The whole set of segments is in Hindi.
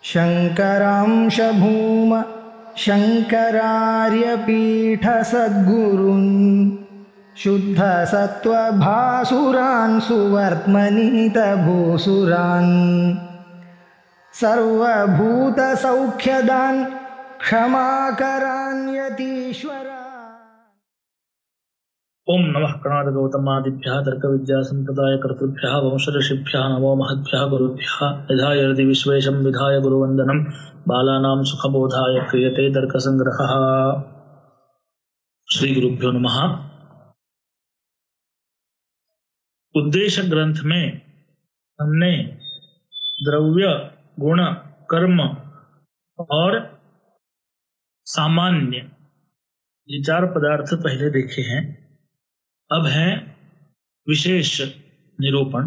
शङ्करांश भूम शङ्करार्यपीठसद्गुरून् शुद्धसत्त्वभासुरान् सुवर्त्मनीतभूसुरान् सर्वभूतसौख्यदान् क्षमाकरान् यतीश्वरा। ओम नमः कणाद गौतमादिभ्यः तर्क विद्या संप्रदाय कर्तृभ्यः वंश ऋषिभ्यः नमो महद्भ्यः गुरुभ्यः। यधाय हृदि विश्वेशं विधाय गुरुवन्दनं बालानां सुखबोधाय क्रियते तर्क संग्रहः। श्री गुरुभ्यो नमः। उद्देश्य ग्रंथ में हमने द्रव्य, गुण, कर्म और सामान्य ये चार पदार्थ पहले देखे हैं। अब है विशेष निरूपण।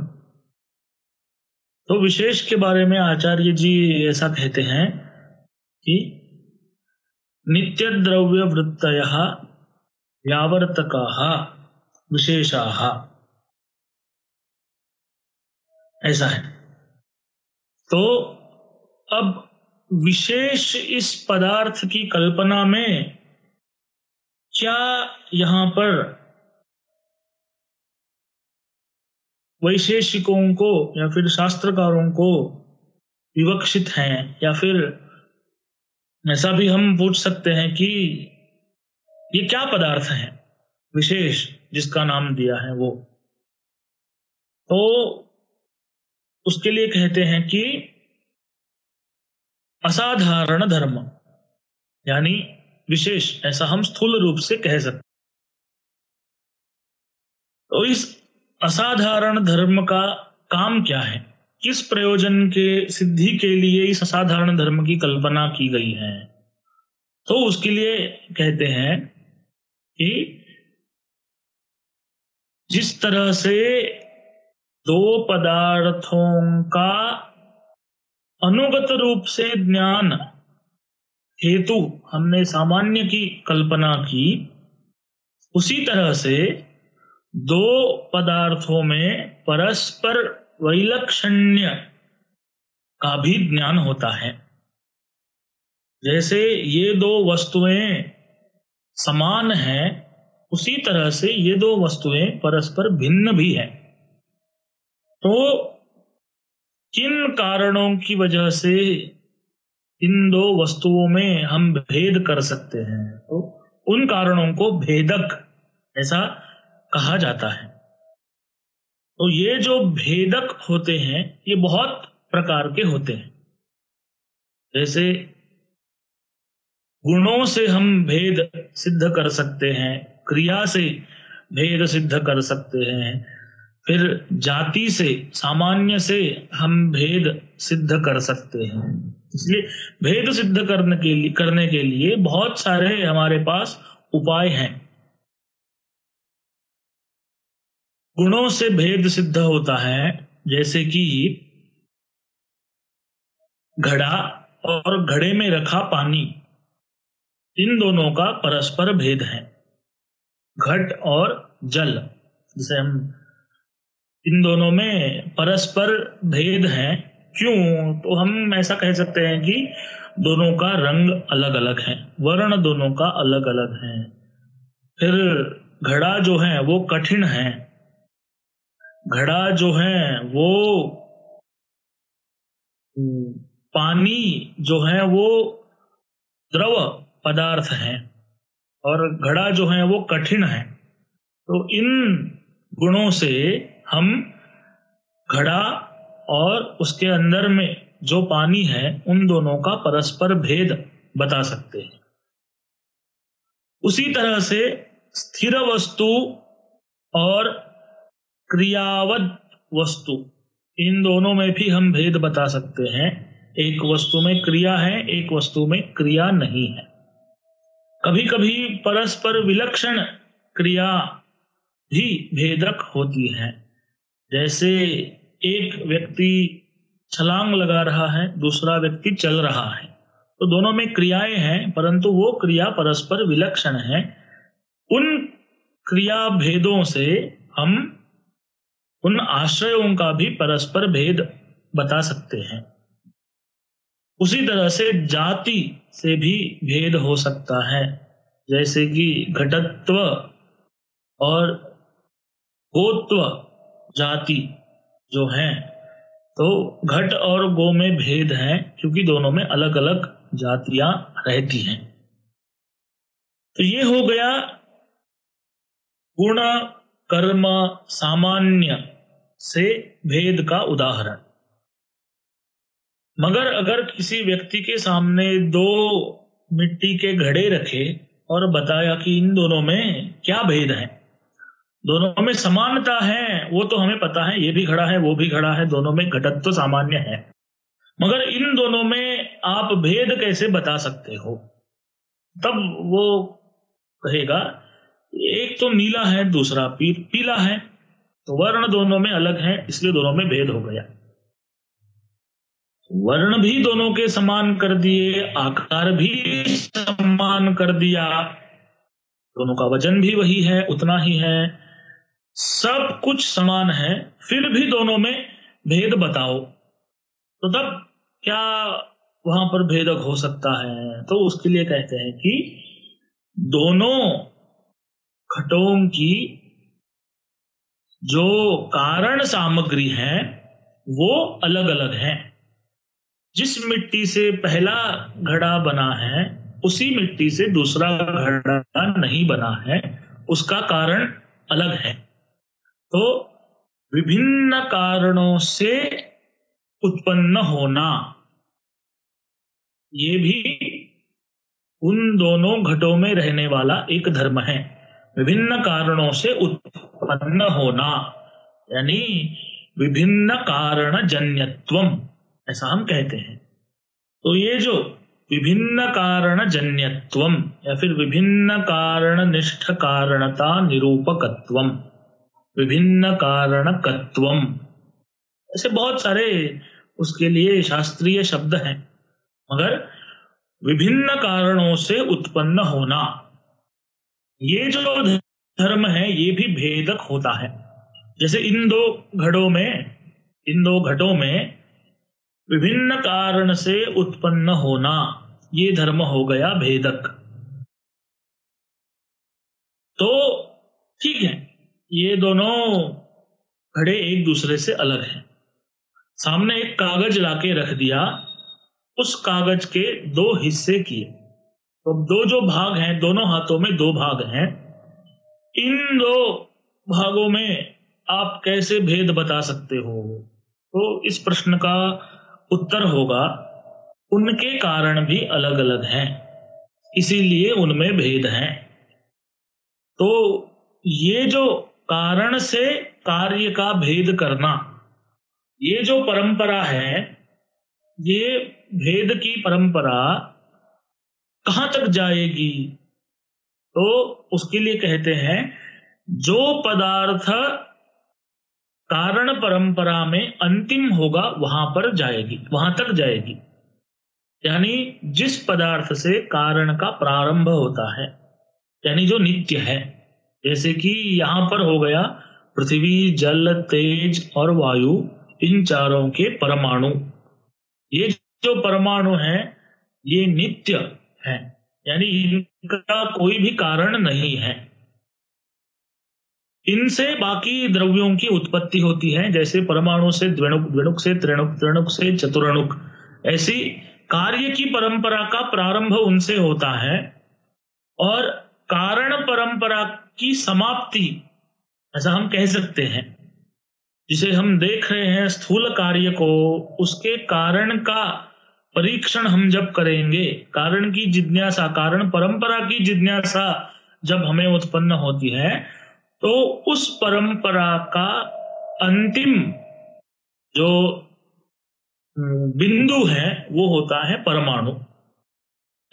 तो विशेष के बारे में आचार्य जी ऐसा कहते हैं कि नित्य द्रव्य वृत्तयः व्यावर्तकाः विशेषाः, ऐसा है। तो अब विशेष इस पदार्थ की कल्पना में क्या यहां पर वैशेषिकों को या फिर शास्त्रकारों को विवक्षित हैं, या फिर ऐसा भी हम पूछ सकते हैं कि ये क्या पदार्थ है विशेष जिसका नाम दिया है वो। तो उसके लिए कहते हैं कि असाधारण धर्म, यानी विशेष, ऐसा हम स्थूल रूप से कह सकते। तो इस असाधारण धर्म का काम क्या है, किस प्रयोजन के सिद्धि के लिए इस असाधारण धर्म की कल्पना की गई है, तो उसके लिए कहते हैं कि जिस तरह से दो पदार्थों का अनुगत रूप से ज्ञान हेतु हमने सामान्य की कल्पना की, उसी तरह से दो पदार्थों में परस्पर वैलक्षण्य का भी ज्ञान होता है। जैसे ये दो वस्तुएं समान हैं, उसी तरह से ये दो वस्तुएं परस्पर भिन्न भी हैं। तो किन कारणों की वजह से इन दो वस्तुओं में हम भेद कर सकते हैं, तो उन कारणों को भेदक ऐसा कहा जाता है। तो ये जो भेदक होते हैं ये बहुत प्रकार के होते हैं। जैसे गुणों से हम भेद सिद्ध कर सकते हैं, क्रिया से भेद सिद्ध कर सकते हैं, फिर जाति से, सामान्य से हम भेद सिद्ध कर सकते हैं। इसलिए भेद सिद्ध करने के लिए बहुत सारे हमारे पास उपाय हैं। गुणों से भेद सिद्ध होता है, जैसे कि घड़ा और घड़े में रखा पानी, इन दोनों का परस्पर भेद है। घट और जल, जिसे हम इन दोनों में परस्पर भेद है। क्यों? तो हम ऐसा कह सकते हैं कि दोनों का रंग अलग अलग है, वर्ण दोनों का अलग अलग है। फिर घड़ा जो है वो कठिन है, घड़ा जो है वो पानी जो है वो द्रव पदार्थ है, और घड़ा जो है वो कठिन है। तो इन गुणों से हम घड़ा और उसके अंदर में जो पानी है उन दोनों का परस्पर भेद बता सकते हैं। उसी तरह से स्थिर वस्तु और क्रियावद वस्तु, इन दोनों में भी हम भेद बता सकते हैं। एक वस्तु में क्रिया है, एक वस्तु में क्रिया नहीं है। कभी कभी परस्पर विलक्षण क्रिया भी भेदक होती है। जैसे एक व्यक्ति छलांग लगा रहा है, दूसरा व्यक्ति चल रहा है, तो दोनों में क्रियाएं हैं, परंतु वो क्रिया परस्पर विलक्षण है। उन क्रिया भेदों से हम उन आश्रयों का भी परस्पर भेद बता सकते हैं। उसी तरह से जाति से भी भेद हो सकता है, जैसे कि घटत्व और गोत्व जाति जो हैं, तो घट और गो में भेद है क्योंकि दोनों में अलग अलग जातियां रहती हैं। तो ये हो गया गुण कर्म सामान्य से भेद का उदाहरण। मगर अगर किसी व्यक्ति के सामने दो मिट्टी के घड़े रखे और बताया कि इन दोनों में क्या भेद है, दोनों में समानता है, वो तो हमें पता है, ये भी घड़ा है वो भी घड़ा है, दोनों में घटत्व तो सामान्य है, मगर इन दोनों में आप भेद कैसे बता सकते हो? तब वो कहेगा एक तो नीला है दूसरा पीला है, तो वर्ण दोनों में अलग है इसलिए दोनों में भेद हो गया। वर्ण भी दोनों के समान कर दिए, आकार भी समान कर दिया, दोनों का वजन भी वही है, उतना ही है, सब कुछ समान है, फिर भी दोनों में भेद बताओ, तो तब क्या वहां पर भेदक हो सकता है? तो उसके लिए कहते हैं कि दोनों घटों की जो कारण सामग्री है वो अलग अलग है। जिस मिट्टी से पहला घड़ा बना है उसी मिट्टी से दूसरा घड़ा नहीं बना है, उसका कारण अलग है। तो विभिन्न कारणों से उत्पन्न होना, ये भी उन दोनों घटों में रहने वाला एक धर्म है। विभिन्न कारणों से उत्पन्न होना यानी विभिन्न कारण जन्यत्वम, ऐसा हम कहते हैं। तो ये जो विभिन्न कारण जन्यत्वम या फिर विभिन्न कारण निष्ठ कारणता निरूपकत्वम, विभिन्न कारणकत्वम, ऐसे बहुत सारे उसके लिए शास्त्रीय शब्द हैं, मगर विभिन्न कारणों से उत्पन्न होना, ये जो धर्म है ये भी भेदक होता है। जैसे इन दो घटों में विभिन्न कारण से उत्पन्न होना, ये धर्म हो गया भेदक। तो ठीक है, ये दोनों घड़े एक दूसरे से अलग हैं। सामने एक कागज लाके रख दिया, उस कागज के दो हिस्से किए, तो दो जो भाग हैं, दोनों हाथों में दो भाग हैं, इन दो भागों में आप कैसे भेद बता सकते हो? तो इस प्रश्न का उत्तर होगा उनके कारण भी अलग अलग हैं, इसीलिए उनमें भेद हैं। तो ये जो कारण से कार्य का भेद करना, ये जो परंपरा है, ये भेद की परंपरा कहां तक जाएगी? तो उसके लिए कहते हैं जो पदार्थ कारण परंपरा में अंतिम होगा वहां पर जाएगी, वहां तक जाएगी। यानी जिस पदार्थ से कारण का प्रारंभ होता है, यानी जो नित्य है, जैसे कि यहां पर हो गया पृथ्वी, जल, तेज और वायु, इन चारों के परमाणु। ये जो परमाणु हैं ये नित्य हैं, यानी इनका कोई भी कारण नहीं है। इनसे बाकी द्रव्यों की उत्पत्ति होती है, जैसे परमाणु से द्विणुक, द्विणुक से त्रिणुक, त्रिणुक से चतुरणुक, ऐसी कार्य की परंपरा का प्रारंभ उनसे होता है। और कारण परंपरा की समाप्ति, ऐसा हम कह सकते हैं, जिसे हम देख रहे हैं स्थूल कार्य को, उसके कारण का परीक्षण हम जब करेंगे, कारण की जिज्ञासा, कारण परंपरा की जिज्ञासा जब हमें उत्पन्न होती है, तो उस परंपरा का अंतिम जो बिंदु है वो होता है परमाणु।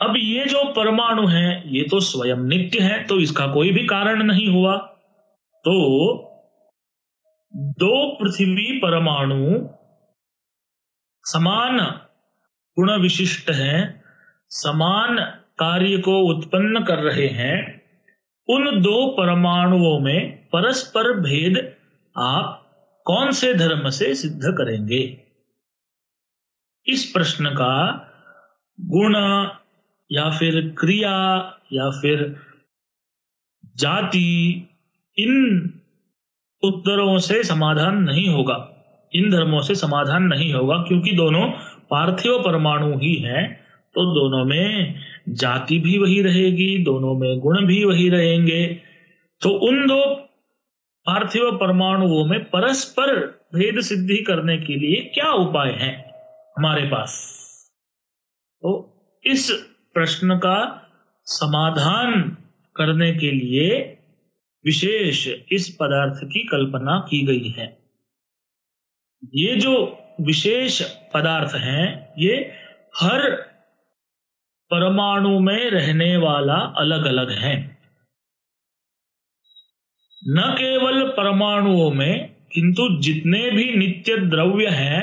अब ये जो परमाणु है ये तो स्वयं नित्य है, तो इसका कोई भी कारण नहीं हुआ। तो दो पृथ्वी परमाणु समान गुण विशिष्ट हैं, समान कार्य को उत्पन्न कर रहे हैं, उन दो परमाणुओं में परस्पर भेद आप कौन से धर्म से सिद्ध करेंगे? इस प्रश्न का गुण या फिर क्रिया या फिर जाति, इन उत्तरों से समाधान नहीं होगा, इन धर्मों से समाधान नहीं होगा, क्योंकि दोनों पार्थिव परमाणु ही हैं। तो दोनों में जाति भी वही रहेगी, दोनों में गुण भी वही रहेंगे। तो उन दो पार्थिव परमाणुओं में परस्पर भेद सिद्धि करने के लिए क्या उपाय हैं हमारे पास? तो इस प्रश्न का समाधान करने के लिए विशेष इस पदार्थ की कल्पना की गई है। ये जो विशेष पदार्थ हैं, ये हर परमाणु में रहने वाला अलग अलग है। न केवल परमाणुओं में, किंतु जितने भी नित्य द्रव्य हैं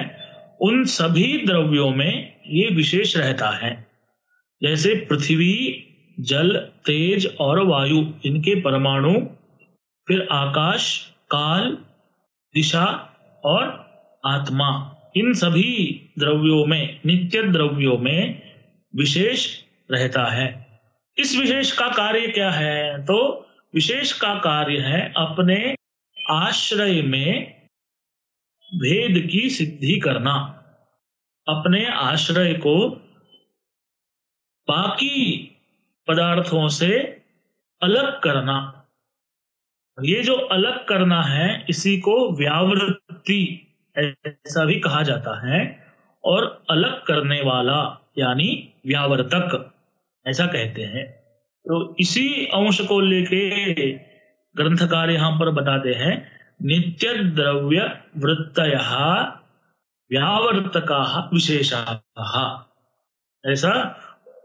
उन सभी द्रव्यों में ये विशेष रहता है। जैसे पृथ्वी, जल, तेज और वायु, इनके परमाणु, फिर आकाश, काल, दिशा और आत्मा, इन सभी द्रव्यों में, नित्य द्रव्यों में विशेष रहता है। इस विशेष का कार्य क्या है? तो विशेष का कार्य है अपने आश्रय में भेद की सिद्धि करना, अपने आश्रय को बाकी पदार्थों से अलग करना। ये जो अलग करना है, इसी को व्यावृत्ति ऐसा भी कहा जाता है, और अलग करने वाला यानी व्यावर्तक ऐसा कहते हैं। तो इसी अंश को लेके ग्रंथकार यहां पर बताते हैं, नित्य द्रव्य वृत्तयः व्यावर्तकाः विशेषाः, ऐसा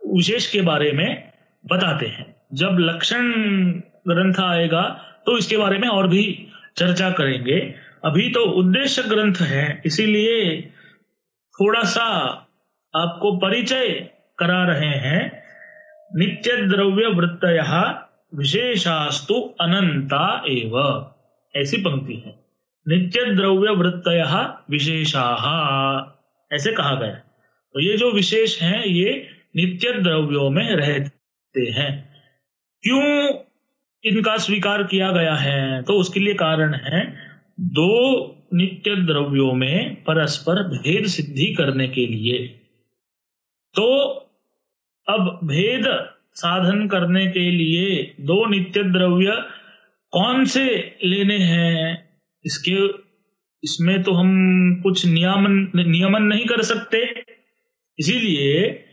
विशेष के बारे में बताते हैं। जब लक्षण ग्रंथ आएगा तो इसके बारे में और भी चर्चा करेंगे। अभी तो उद्देश्य ग्रंथ है, इसीलिए थोड़ा सा आपको परिचय करा रहे हैं। नित्य द्रव्य वृत्तयः विशेषास्तु अनंता एव, ऐसी पंक्ति है। नित्य द्रव्य वृत्तयः विशेषाः ऐसे कहा गया। तो ये जो विशेष हैं ये नित्य द्रव्यों में रहते हैं। क्यों इनका स्वीकार किया गया है? तो उसके लिए कारण है, दो नित्य द्रव्यों में परस्पर भेद सिद्धि करने के लिए। तो अब भेद साधन करने के लिए दो नित्य द्रव्य कौन से लेने हैं, इसमें तो हम कुछ नियमन नहीं कर सकते। इसीलिए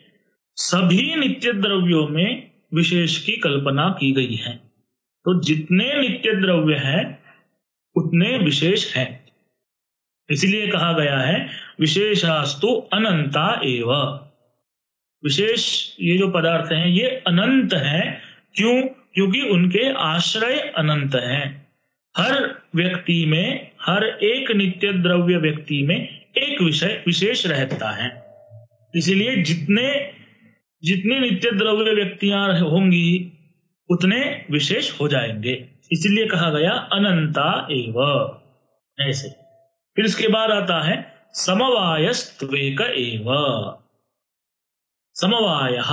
सभी नित्य द्रव्यों में विशेष की कल्पना की गई है। तो जितने नित्य द्रव्य हैं उतने विशेष हैं, इसलिए कहा गया है विशेषास्तु अनंता एव। विशेष ये जो पदार्थ हैं ये अनंत हैं। क्यों? क्योंकि उनके आश्रय अनंत हैं। हर व्यक्ति में, हर एक नित्य द्रव्य व्यक्ति में एक विषय विशेष रहता है। इसलिए जितने नित्य द्रव्य व्यक्तियां होंगी उतने विशेष हो जाएंगे, इसलिए कहा गया अनंता एव, ऐसे। फिर इसके बाद आता है समवायस्त्वेक एव। समवायः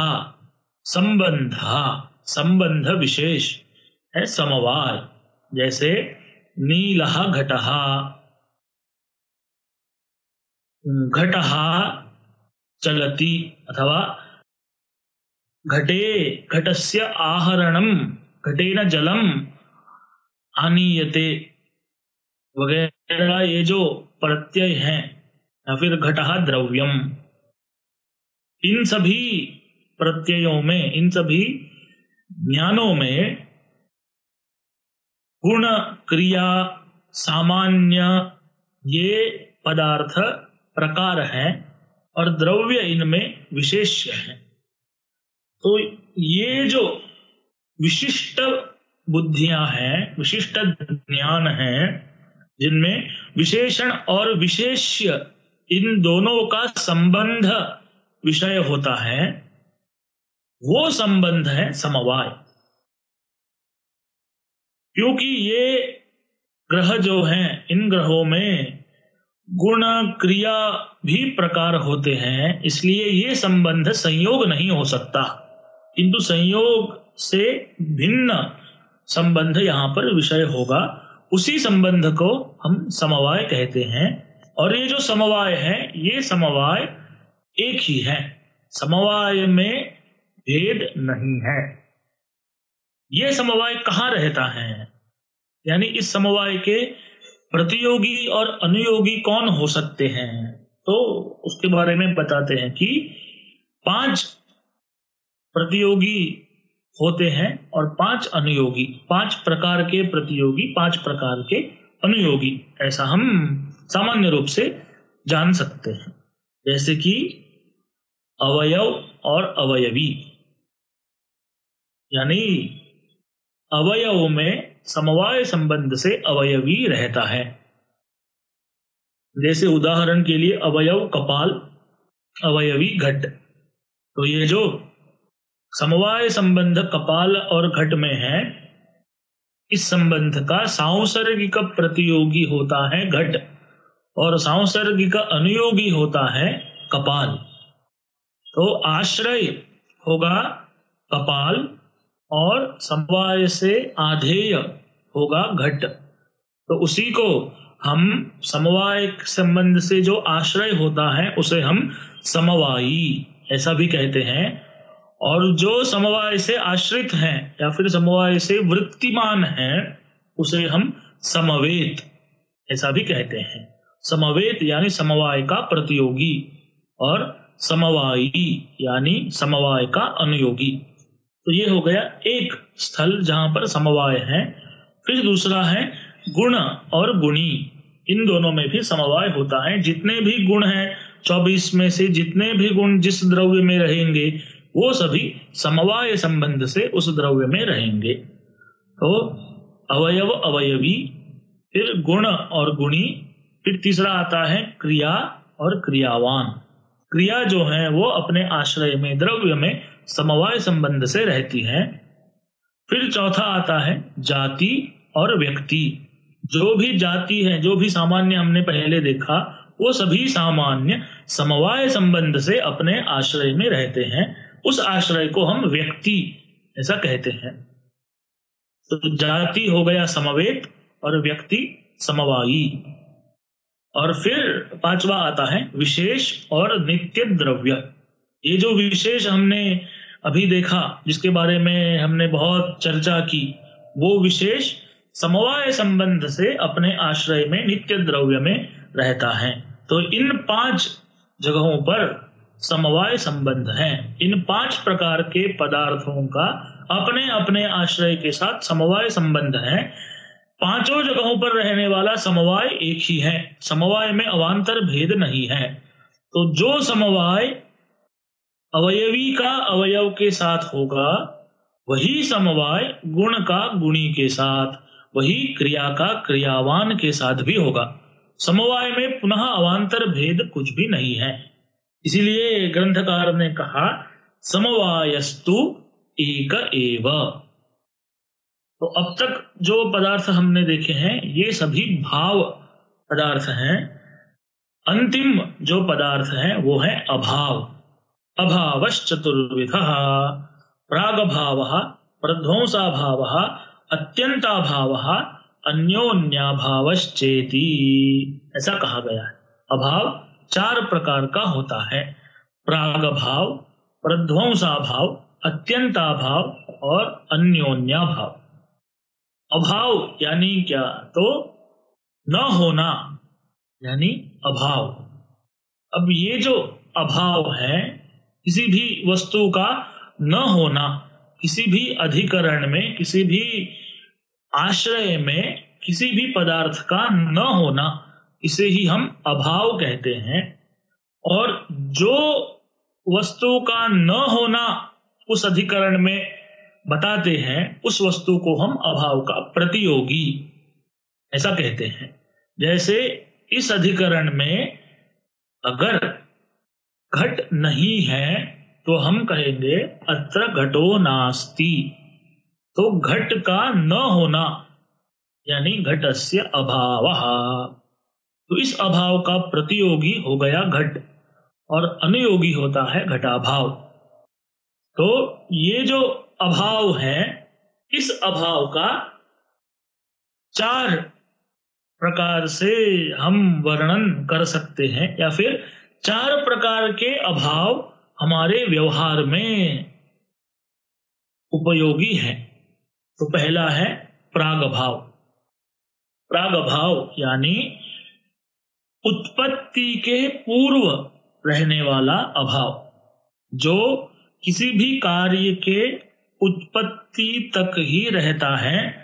संबंध विशेष है समवाय। जैसे नीलः घटः, घटः चलति, अथवा घटस्य आहरणम घटेन जलम आनीयते वगैरह, ये जो प्रत्यय हैं, या फिर घटः द्रव्यम, इन सभी प्रत्ययों में, इन सभी ज्ञानों में गुण, क्रिया, सामान्य ये पदार्थ प्रकार हैं और द्रव्य इनमें विशेष्य हैं। तो ये जो विशिष्ट बुद्धियां हैं, विशिष्ट ज्ञान हैं, जिनमें विशेषण और विशेष्य इन दोनों का संबंध विषय होता है, वो संबंध है समवाय। क्योंकि ये ग्रह जो हैं, इन ग्रहों में गुण क्रिया भी प्रकार होते हैं, इसलिए ये संबंध संयोग नहीं हो सकता, किंतु संयोग से भिन्न संबंध यहाँ पर विषय होगा। उसी संबंध को हम समवाय कहते हैं। और ये जो समवाय है, ये समवाय एक ही है, समवाय में भेद नहीं है। ये समवाय कहाँ रहता है, यानी इस समवाय के प्रतियोगी और अनुयोगी कौन हो सकते हैं, तो उसके बारे में बताते हैं कि 5 प्रतियोगी होते हैं और 5 अनुयोगी, 5 प्रकार के प्रतियोगी, 5 प्रकार के अनुयोगी, ऐसा हम सामान्य रूप से जान सकते हैं। जैसे कि अवयव और अवयवी, यानी अवयव में समवाय संबंध से अवयवी रहता है। जैसे उदाहरण के लिए अवयव कपाल, अवयवी घट। तो ये जो समवाय संबंध कपाल और घट में है, इस संबंध का सांसर्गिक प्रतियोगी होता है घट और सांसर्गिक अनुयोगी होता है कपाल। तो आश्रय होगा कपाल और समवाय से आधेय होगा घट। तो उसी को हम समवाय संबंध से जो आश्रय होता है उसे हम समवायी ऐसा भी कहते हैं, और जो समवाय से आश्रित हैं या फिर समवाय से वृत्तिमान हैं उसे हम समवेत ऐसा भी कहते हैं। समवेत यानी समवाय का प्रतियोगी और समवायी यानी समवाय का अनुयोगी। तो ये हो गया एक स्थल जहां पर समवाय है। फिर दूसरा है गुण और गुणी, इन दोनों में भी समवाय होता है। जितने भी गुण हैं 24 में से जितने भी गुण जिस द्रव्य में रहेंगे वो सभी समवाय संबंध से उस द्रव्य में रहेंगे। तो अवयव अवयवी, फिर गुण और गुणी, फिर तीसरा आता है क्रिया और क्रियावान। क्रिया जो है वो अपने आश्रय में द्रव्य में समवाय संबंध से रहती है। फिर चौथा आता है जाति और व्यक्ति। जो भी जाति है, जो भी सामान्य हमने पहले देखा, वो सभी सामान्य समवाय संबंध से अपने आश्रय में रहते हैं। उस आश्रय को हम व्यक्ति ऐसा कहते हैं। तो जाति हो गया समवेत और व्यक्ति समवायी। और फिर पांचवा आता है विशेष और नित्य द्रव्य। ये जो विशेष हमने अभी देखा, जिसके बारे में हमने बहुत चर्चा की, वो विशेष समवाय संबंध से अपने आश्रय में नित्य द्रव्य में रहता है। तो इन 5 जगहों पर समवाय संबंध है। इन 5 प्रकार के पदार्थों का अपने अपने आश्रय के साथ समवाय संबंध है। पांचों जगहों पर रहने वाला समवाय एक ही है, समवाय में अवांतर भेद नहीं है। तो जो समवाय अवयवी का अवयव के साथ होगा, वही समवाय गुण का गुणी के साथ, वही क्रिया का क्रियावान के साथ भी होगा। समवाय में पुनः अवांतर भेद कुछ भी नहीं है। इसीलिए ग्रंथकार ने कहा समवायस्तु एक एव। तो अब तक जो पदार्थ हमने देखे हैं ये सभी भाव पदार्थ हैं। अंतिम जो पदार्थ है वो है अभाव। अभावश्चतुर्विधः प्रागभावः प्रध्वंसाभावः अत्यंताभावः अन्योन्याभावश्चेति, ऐसा कहा गया है। अभाव 4 प्रकार का होता है, प्रागभाव, प्रध्वंसाभाव, अत्यंताभाव और अन्योन्याभाव। अभाव यानी क्या, तो न होना यानी अभाव। अब ये जो अभाव है, किसी भी वस्तु का न होना, किसी भी अधिकरण में, किसी भी आश्रय में, किसी भी पदार्थ का न होना, इसे ही हम अभाव कहते हैं। और जो वस्तु का न होना उस अधिकरण में बताते हैं, उस वस्तु को हम अभाव का प्रतियोगी ऐसा कहते हैं। जैसे इस अधिकरण में अगर घट नहीं है तो हम कहेंगे अत्र घटो नास्ति। तो घट का न होना यानी घटस्य अभावः। तो इस अभाव का प्रतियोगी हो गया घट और अनुयोगी होता है घटाभाव। तो ये जो अभाव है, इस अभाव का 4 प्रकार से हम वर्णन कर सकते हैं, या फिर 4 प्रकार के अभाव हमारे व्यवहार में उपयोगी है। तो पहला है प्रागभाव। प्रागभाव यानी उत्पत्ति के पूर्व रहने वाला अभाव, जो किसी भी कार्य के उत्पत्ति तक ही रहता है,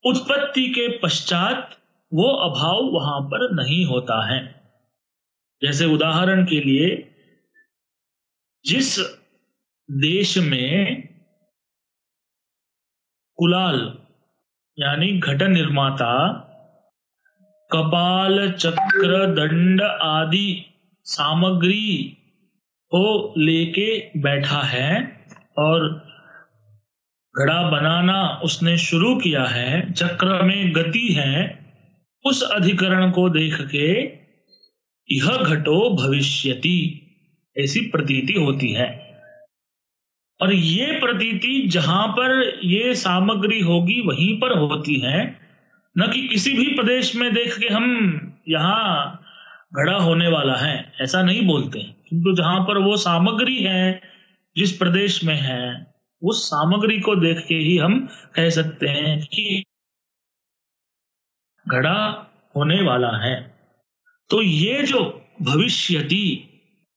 उत्पत्ति के पश्चात वो अभाव वहां पर नहीं होता है। जैसे उदाहरण के लिए, जिस देश में कुलाल यानी घट निर्माता कपाल, चक्र, दंड आदि सामग्री को लेके बैठा है और घड़ा बनाना उसने शुरू किया है, चक्र में गति है, उस अधिकरण को देख के यह घटो भविष्यति ऐसी प्रतीति होती है। और ये प्रतीति जहां पर ये सामग्री होगी वहीं पर होती है, न कि किसी भी प्रदेश में देख के हम यहाँ घड़ा होने वाला है ऐसा नहीं बोलते। किंतु जहां पर वो सामग्री है, जिस प्रदेश में है, उस सामग्री को देख के ही हम कह सकते हैं कि घड़ा होने वाला है। तो ये जो भविष्यति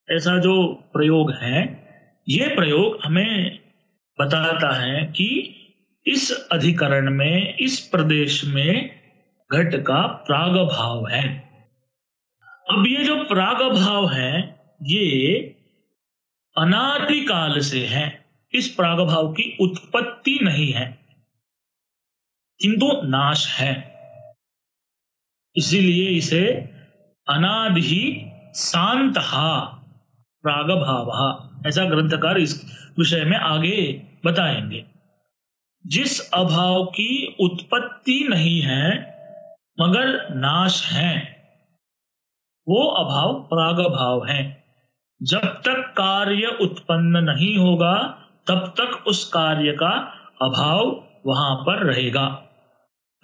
ऐसा जो प्रयोग है, ये प्रयोग हमें बताता है कि इस अधिकरण में, इस प्रदेश में घट का प्रागभाव है। अब ये जो प्रागभाव है, ये अनादिकाल से है। इस प्रागभाव की उत्पत्ति नहीं है, किंतु नाश है। इसीलिए इसे अनादि शांतहा प्रागभावः ऐसा ग्रंथकार इस विषय में आगे बताएंगे। जिस अभाव की उत्पत्ति नहीं है मगर नाश है, वो अभाव प्रागभाव है। जब तक कार्य उत्पन्न नहीं होगा तब तक उस कार्य का अभाव वहां पर रहेगा।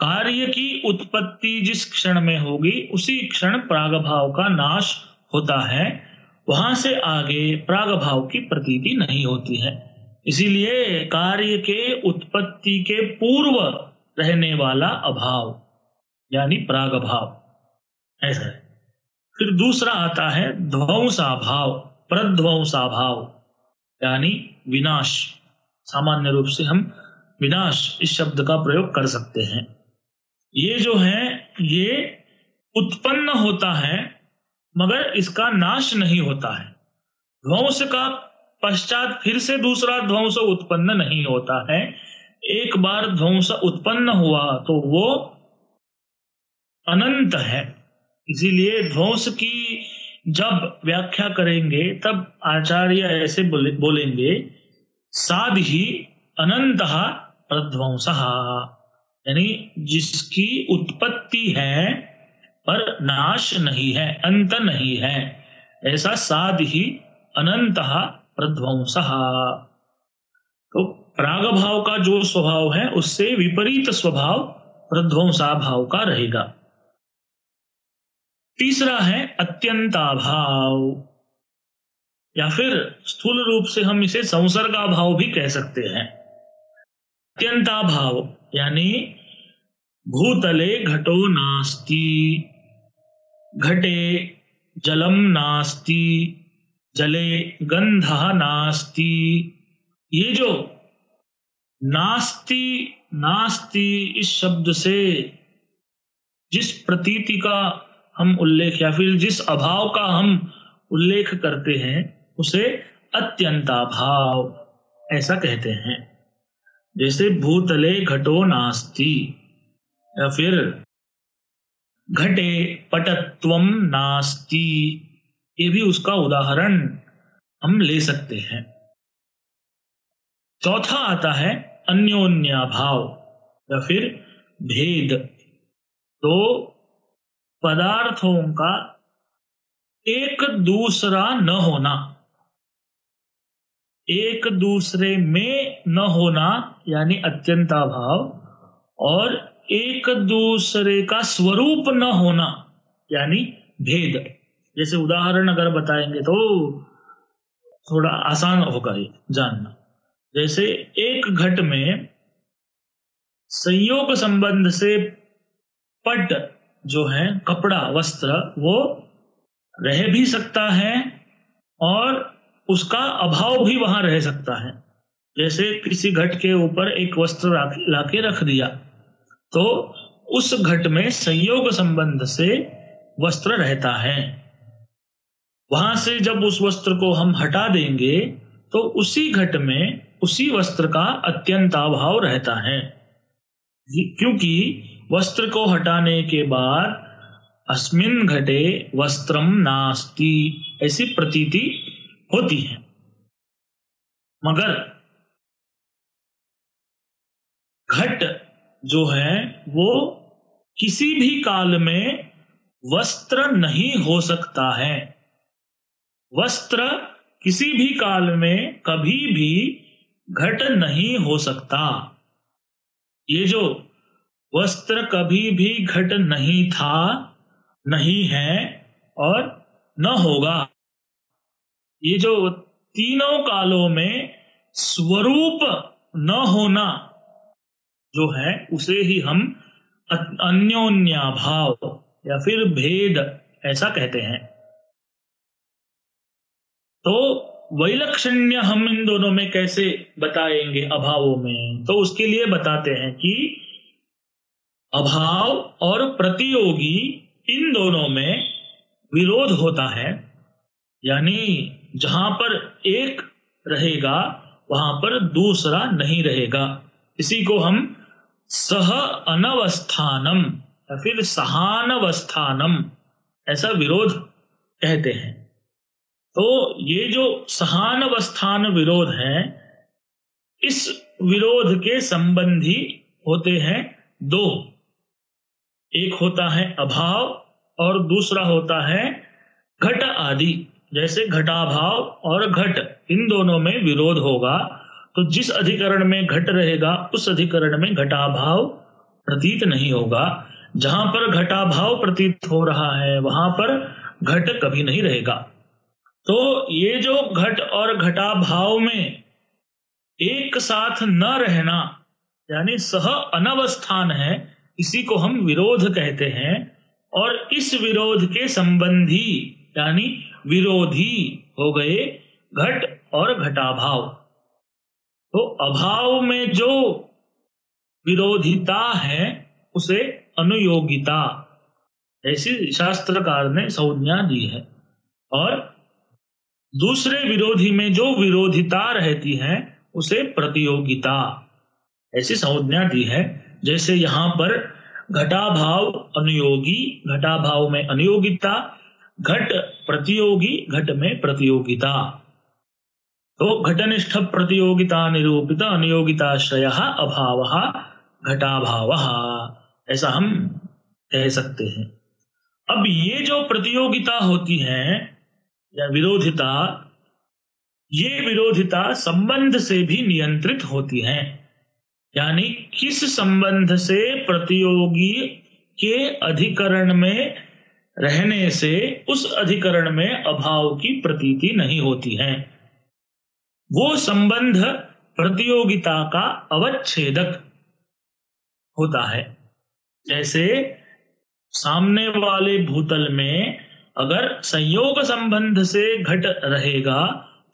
कार्य की उत्पत्ति जिस क्षण में होगी उसी क्षण प्रागभाव का नाश होता है, वहां से आगे प्रागभाव की प्रतीति नहीं होती है। इसीलिए कार्य के उत्पत्ति के पूर्व रहने वाला अभाव यानी प्रागभाव ऐसा है। फिर दूसरा आता है ध्वंसाभाव, प्रध्वंसाभाव यानी विनाश। सामान्य रूप से हम विनाश इस शब्द का प्रयोग कर सकते हैं। ये जो है ये उत्पन्न होता है मगर इसका नाश नहीं होता है। ध्वंस का पश्चात फिर से दूसरा ध्वंस उत्पन्न नहीं होता है। एक बार ध्वंस उत्पन्न हुआ तो वो अनंत है। इसीलिए ध्वंस की जब व्याख्या करेंगे तब आचार्य ऐसे बोलेंगे, साध ही अनंतः प्रध्वंसः, यानी जिसकी उत्पत्ति है पर नाश नहीं है, अंत नहीं है, ऐसा साध ही अनंतः प्रध्वंसः। तो प्रागभाव का जो स्वभाव है उससे विपरीत स्वभाव प्रध्वंसाभाव का रहेगा। तीसरा है अत्यंताभाव, या फिर स्थूल रूप से हम इसे संसर्गाभाव भी कह सकते हैं। अत्यंताभाव यानी भूतले घटो नास्ति, घटे जलम नास्ति, जले गंधः नास्ति। ये जो नास्ति नास्ति इस शब्द से जिस प्रतीति का हम उल्लेख या फिर जिस अभाव का हम उल्लेख करते हैं उसे अत्यंताभाव ऐसा कहते हैं। जैसे भूतले घटो नास्ति या फिर घटे पटत्वम नास्ति, ये भी उसका उदाहरण हम ले सकते हैं। चौथा आता है अन्योन्याभाव या फिर भेद। तो पदार्थों का एक दूसरा न होना, एक दूसरे में न होना यानी अत्यंताभाव, और एक दूसरे का स्वरूप न होना यानी भेद। जैसे उदाहरण अगर बताएंगे तो थोड़ा आसान होगा ये जानना। जैसे एक घट में संयोग संबंध से पट जो है कपड़ा वस्त्र वो रह भी सकता है और उसका अभाव भी वहां रह सकता है। जैसे किसी घट के ऊपर एक वस्त्र लाके रख दिया तो उस घट में संयोग संबंध से वस्त्र रहता है। वहां से जब उस वस्त्र को हम हटा देंगे तो उसी घट में उसी वस्त्र का अत्यंताभाव रहता है, क्योंकि वस्त्र को हटाने के बाद अस्मिन् घटे वस्त्रम नास्ति ऐसी प्रतीति होती है। मगर घट जो है वो किसी भी काल में वस्त्र नहीं हो सकता है। वस्त्र किसी भी काल में कभी भी घट नहीं हो सकता। ये जो वस्त्र कभी भी घट नहीं था, नहीं है और न होगा, ये जो तीनों कालों में स्वरूप न होना जो है उसे ही हम अन्योन्याभाव या फिर भेद ऐसा कहते हैं। तो वैलक्षण्य हम इन दोनों में कैसे बताएंगे अभावों में, तो उसके लिए बताते हैं कि अभाव और प्रतियोगी इन दोनों में विरोध होता है, यानी जहां पर एक रहेगा वहां पर दूसरा नहीं रहेगा। इसी को हम सह अनवस्थानम या फिर सहानवस्थानम ऐसा विरोध कहते हैं। तो ये जो सहानवस्थान विरोध है, इस विरोध के संबंधी होते हैं दो, एक होता है अभाव और दूसरा होता है घट आदि। जैसे घटाभाव और घट इन दोनों में विरोध होगा तो जिस अधिकरण में घट रहेगा उस अधिकरण में घटाभाव प्रतीत नहीं होगा। जहां पर घटाभाव प्रतीत हो रहा है वहां पर घट कभी नहीं रहेगा। तो ये जो घट और घटाभाव में एक साथ न रहना यानी सह अनवस्थान है, इसी को हम विरोध कहते हैं। और इस विरोध के संबंधी यानी विरोधी हो गए घट और घटाभाव। तो अभाव में जो विरोधिता है उसे अनुयोगिता ऐसी शास्त्रकार ने संज्ञा दी है, और दूसरे विरोधी में जो विरोधिता रहती है उसे प्रतियोगिता ऐसी संज्ञा दी है। जैसे यहां पर घटाभाव अनुयोगी, घटाभाव में अनुयोगिता, घट प्रतियोगी, घट में प्रतियोगिता। तो घटनिष्ठ प्रतियोगिता निरूपित अनियोगिताश्रय अभाव घटाभाव ऐसा हम कह सकते हैं। अब ये जो प्रतियोगिता होती है या विरोधिता, ये विरोधिता संबंध से भी नियंत्रित होती है, यानी किस संबंध से प्रतियोगी के अधिकरण में रहने से उस अधिकरण में अभाव की प्रतीति नहीं होती है। वो संबंध प्रतियोगिता का अवच्छेदक होता है। जैसे सामने वाले भूतल में अगर संयोग संबंध से घट रहेगा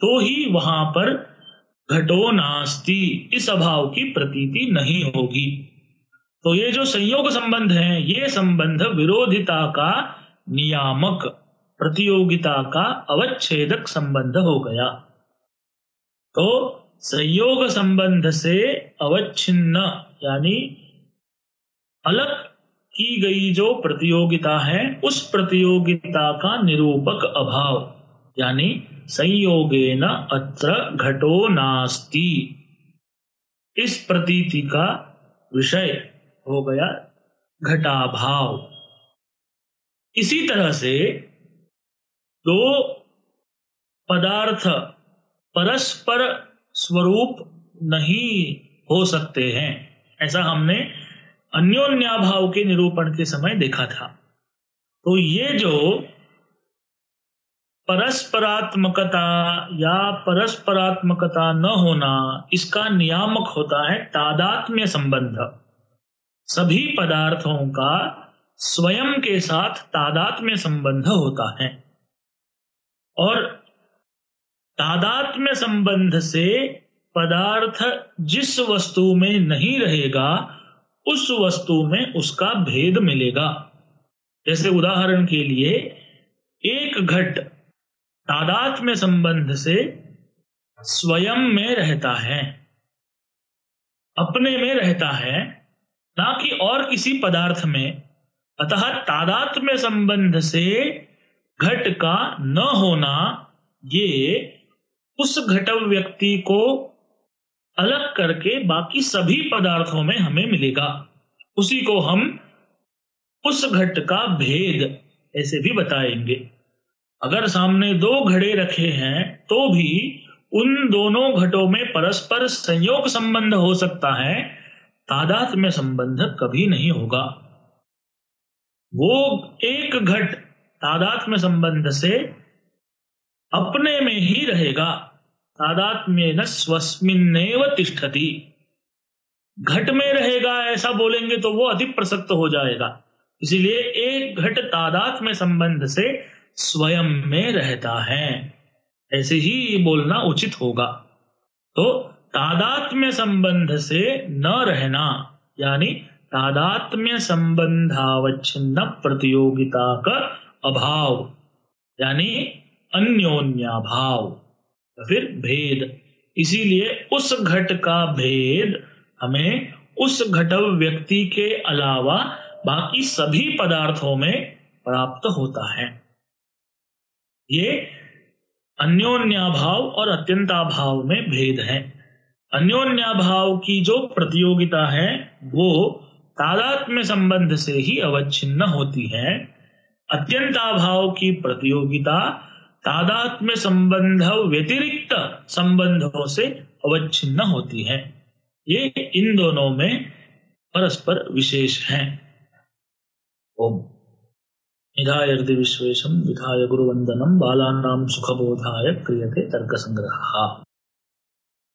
तो ही वहां पर घटो नास्ति इस अभाव की प्रतीति नहीं होगी। तो ये जो संयोग संबंध है ये संबंध विरोधिता का नियामक, प्रतियोगिता का अवच्छेदक संबंध हो गया। तो संयोग संबंध से अवच्छिन्न यानी अलग की गई जो प्रतियोगिता है उस प्रतियोगिता का निरूपक अभाव यानी संयोगेन अत्र घटो नास्ति, इस प्रतीति का विषय हो गया घटाभाव। इसी तरह से दो पदार्थ परस्पर स्वरूप नहीं हो सकते हैं, ऐसा हमने अन्योन्याभाव के निरूपण के समय देखा था। तो ये जो परस्परात्मकता या परस्परात्मकता न होना, इसका नियामक होता है तादात्म्य संबंध। सभी पदार्थों का स्वयं के साथ तादात्म्य संबंध होता है, और तादात्म्य संबंध से पदार्थ जिस वस्तु में नहीं रहेगा उस वस्तु में उसका भेद मिलेगा। जैसे उदाहरण के लिए, एक घट तादात्म्य संबंध से स्वयं में रहता है, अपने में रहता है, ना कि और किसी पदार्थ में। अतः तादात्म्य संबंध से घट का न होना ये उस घट व्यक्ति को अलग करके बाकी सभी पदार्थों में हमें मिलेगा। उसी को हम उस घट का भेद ऐसे भी बताएंगे। अगर सामने दो घड़े रखे हैं तो भी उन दोनों घटों में परस्पर संयोग संबंध हो सकता है, तादात्म्य संबंध कभी नहीं होगा। वो एक घट तादात्म्य संबंध से अपने में ही रहेगा, तादात्म्येन स्वस्मिन्नेव तिष्ठति। घट में रहेगा ऐसा बोलेंगे तो वो अति प्रसक्त हो जाएगा, इसीलिए एक घट तादात्म्य संबंध से स्वयं में रहता है, ऐसे ही बोलना उचित होगा। तो तादात्म्य संबंध से न रहना यानी तादात्म्य संबंधावच्छिन्न प्रतियोगिता का अभाव, यानी अन्योन्याभाव, फिर भेद। इसीलिए उस घट का भेद हमें उस घट व्यक्ति के अलावा बाकी सभी पदार्थों में प्राप्त होता है। ये अन्योन्याभाव और अत्यंताभाव में भेद है। अन्योन्याभाव की जो प्रतियोगिता है वो तादात्म्य संबंध से ही अवच्छिन्न होती है। अत्यंताभाव की प्रतियोगिता तादात्म्य संबंध व्यतिरिक्त संबंधों से अवच्छिन्न होती है। ये इन दोनों में परस्पर विशेष हैं। ओम निधाय हृदि विश्वेशम विधाय गुरुवंदनम बालानां सुखबोधाय क्रियते तर्क संग्रहः।